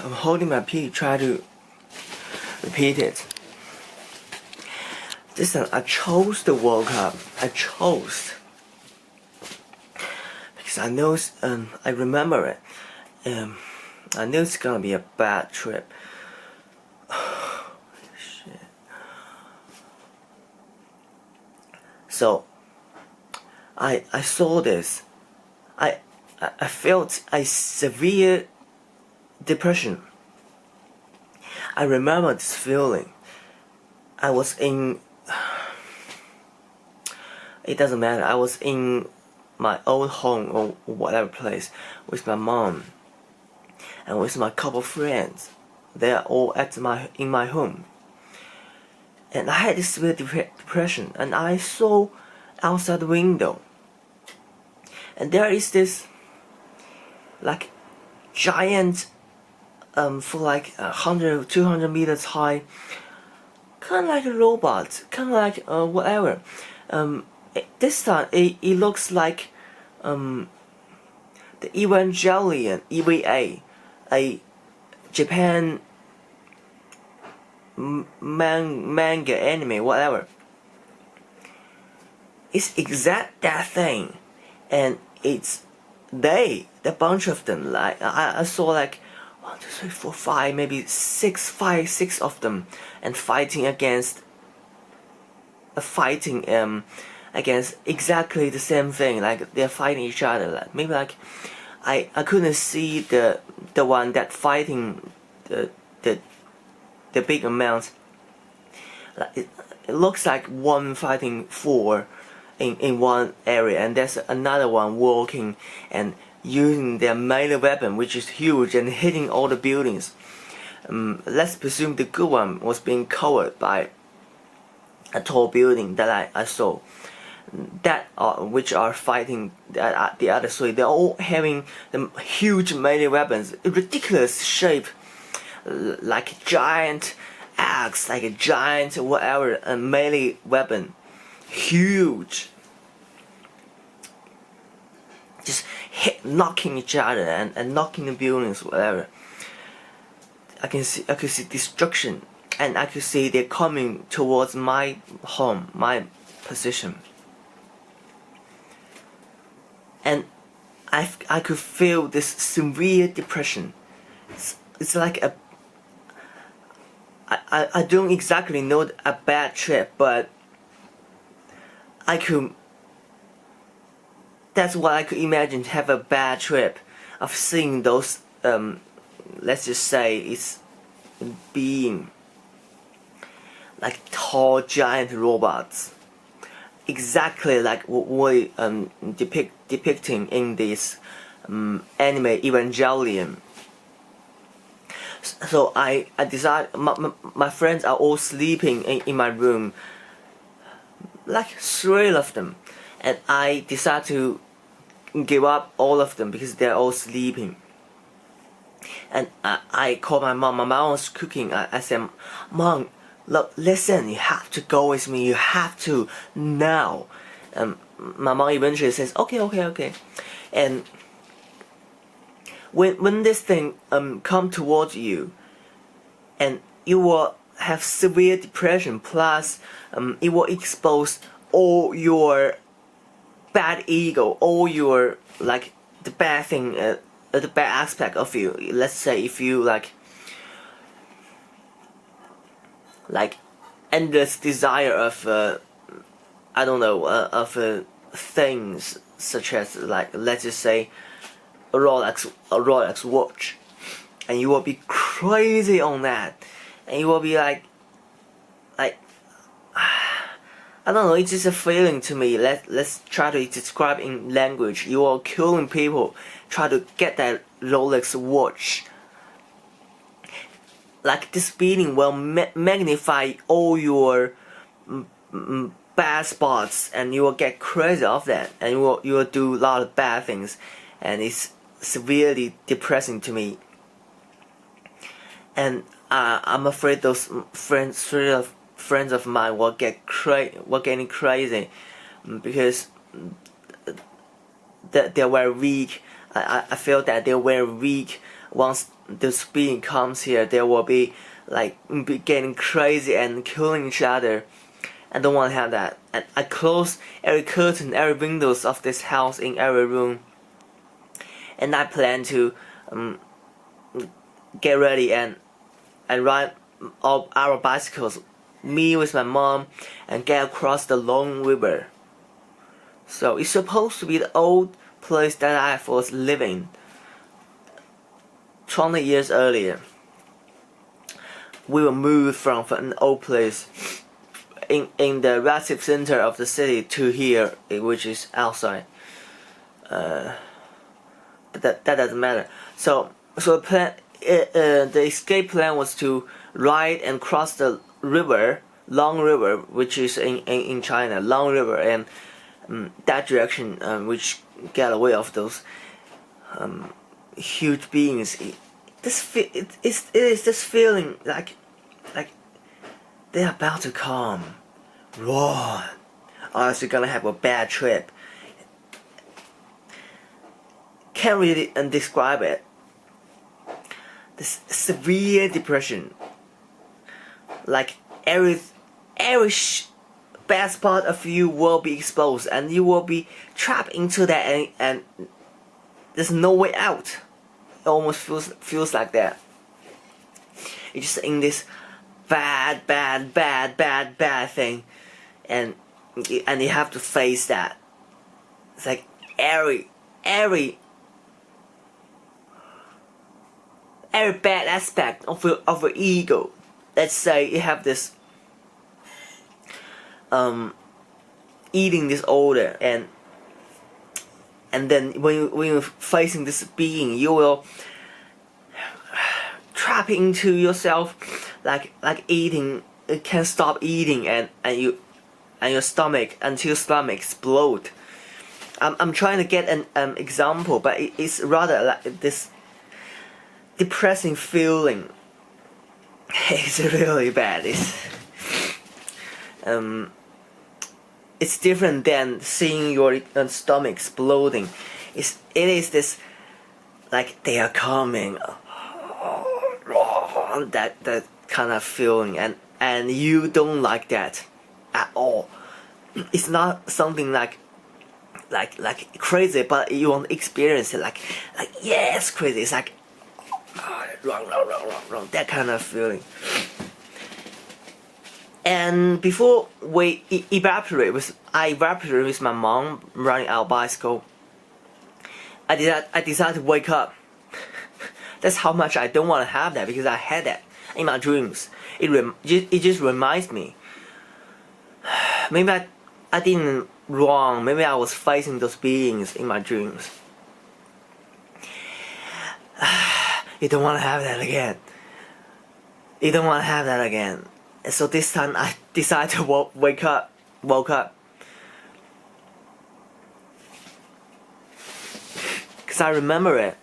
I'm holding my pee, try to repeat it. This time I chose to woke up. I chose. Because I know, I remember it. I knew it's gonna be a bad trip. Shit. So, I saw this. I felt a severe depression. I remember this feeling. I was in, it doesn't matter, I was in my old home or whatever place with my mom and with my couple friends. They are all in my home. And I had this severe depression, and I saw outside the window, and there is this like giant for like 100 200 meters high, kind of like a robot, kind of like whatever. This time it looks like the Evangelion, EVA, a Japan manga, anime, whatever. It's exact that thing, and it's the bunch of them. Like I saw like 1, 2, 3, 4, 5, maybe 6 of them, and fighting against exactly the same thing. Like they're fighting each other. Like maybe like I couldn't see the one that fighting the big amount. Like it looks like one fighting 4 in one area, and there's another one walking and using their melee weapon, which is huge, and hitting all the buildings. Let's presume the good one was being covered by a tall building that I saw. That which are fighting the other three. They're all having the huge melee weapons, ridiculous shape, like a giant axe, like a giant whatever, a melee weapon, huge, just knocking each other and knocking the buildings, whatever. I could see destruction, and I could see they're coming towards my home, my position, and I could feel this severe depression. It's like I don't exactly know a bad trip, but that's what I could imagine, have a bad trip of seeing those let's just say it's being like tall giant robots, exactly like what we depicting in this anime Evangelion. So I decided, my friends are all sleeping in my room, like 3 of them, and I decided to give up all of them because they're all sleeping. And I called my mom. My mom was cooking. I said, "Mom, look, listen, you have to go with me. You have to now." My mom eventually says, "Okay." And when this thing come towards you, and you will have severe depression, plus it will expose all your bad ego, all your like the bad thing, the bad aspect of you. Let's say if you like endless desire of I don't know, of things such as, like, let's just say a Rolex watch, and you will be crazy on that, and you will be like I don't know, it's just a feeling to me. Let's try to describe in language. You are killing people, try to get that Rolex watch. Like this feeling will magnify all your bad spots, and you will get crazy of that, and you will do a lot of bad things, and it's severely depressing to me. And I'm afraid those friends of mine will getting crazy because they're very weak. I feel that they're very weak once this being comes here, they will be like getting crazy and killing each other. I don't want to have that. And I close every curtain, every windows of this house in every room. And I plan to get ready and ride all our bicycles, me with my mom, and get across the long river. So it's supposed to be the old place that I was living 20 years earlier. We were moved from an old place in the relative center of the city to here, which is outside. But that doesn't matter. So the plan, the escape plan was to ride and cross the river, Long River, which is in China, Long River, and that direction, which get away of those huge beings. It is this feeling like they're about to come. Run, or else you're gonna have a bad trip. Can't really describe it. This severe depression, like every bad part of you will be exposed, and you will be trapped into that, and there's no way out. It almost feels like that. You're just in this bad thing, and you have to face that. It's like every bad aspect of your ego. Let's say you have this eating disorder, and then when you're facing this being, you will trap into yourself like eating. You can't stop eating, and your stomach, until your stomach explode. I'm trying to get an example, but it's rather like this depressing feeling. It's really bad. It's different than seeing your stomach exploding. It is this, like, they are coming, that kind of feeling, and you don't like that at all. It's not something like crazy, but you want to experience it like yeah, it's crazy. It's like wrong, that kind of feeling. And before we evaporate with my mom riding our bicycle, I decided to wake up. That's how much I don't want to have that, because I had that in my dreams. It just reminds me. Maybe I didn't wrong. Maybe I was facing those beings in my dreams. You don't want to have that again. You don't want to have that again. And so this time I decided to woke up. Because I remember it.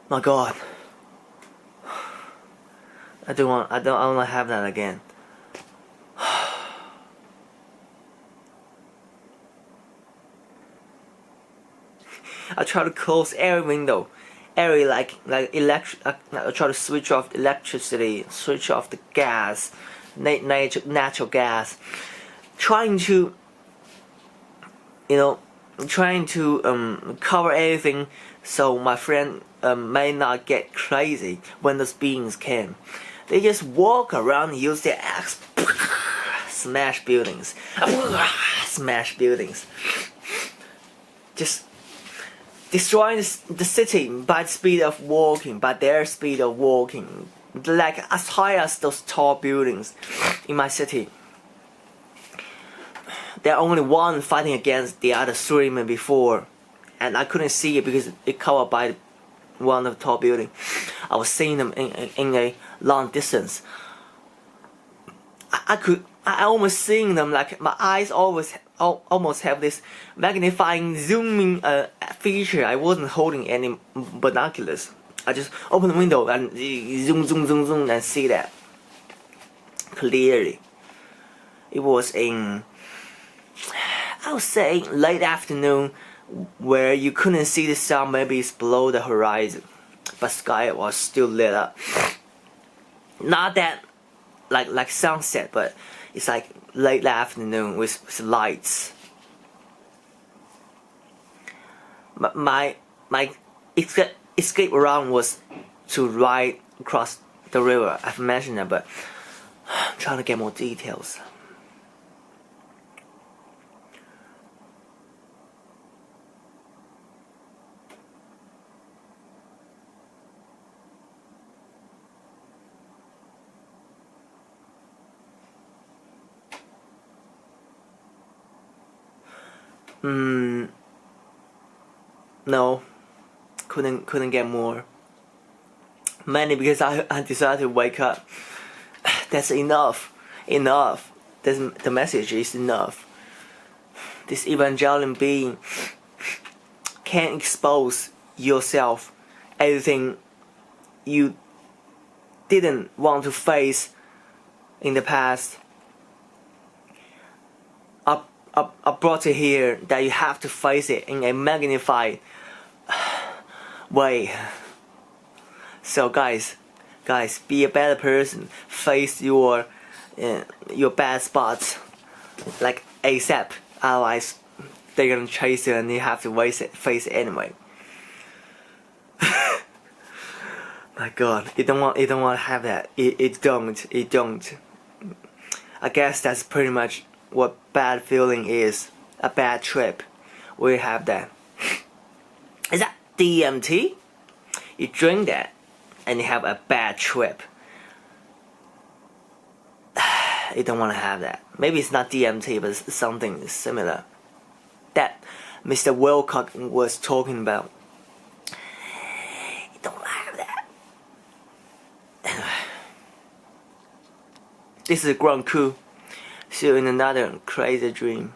My God. I don't want to have that again. I try to close every window, every like electric. I try to switch off electricity, switch off the gas, natural gas, trying to cover everything so my friend may not get crazy when those beings came. They just walk around and use their axe, smash buildings, just destroying the city by the speed of walking, by their speed of walking, like as high as those tall buildings in my city. There are only one fighting against the other three men before, and I couldn't see it because it covered by one of the tall building. I was seeing them in a long distance. I almost seeing them, like my eyes almost have this magnifying zooming feature. I wasn't holding any binoculars. I just open the window and zoom and see that clearly. It was in, I would say late afternoon, where you couldn't see the sun, maybe it's below the horizon, but sky was still lit up. Not that like sunset, but it's like late afternoon with lights. My escape route was to ride across the river. I've mentioned that, but I'm trying to get more details. No, couldn't get more. Mainly because I decided to wake up. That's enough. Enough. The message is enough. This Evangelion being can't expose yourself everything you didn't want to face in the past. I brought it here that you have to face it in a magnified way. So guys, be a better person. Face your bad spots like ASAP. Otherwise, they're gonna chase you and you have to face it anyway. My God, you don't want to have that. It don't. I guess that's pretty much what bad feeling is. A bad trip. We have that. Is that DMT? You drink that and you have a bad trip. You don't want to have that. Maybe it's not DMT, but it's something similar that Mr. Wilcock was talking about. You don't have that. Anyway, this is Grand Coup. See you in another crazy dream.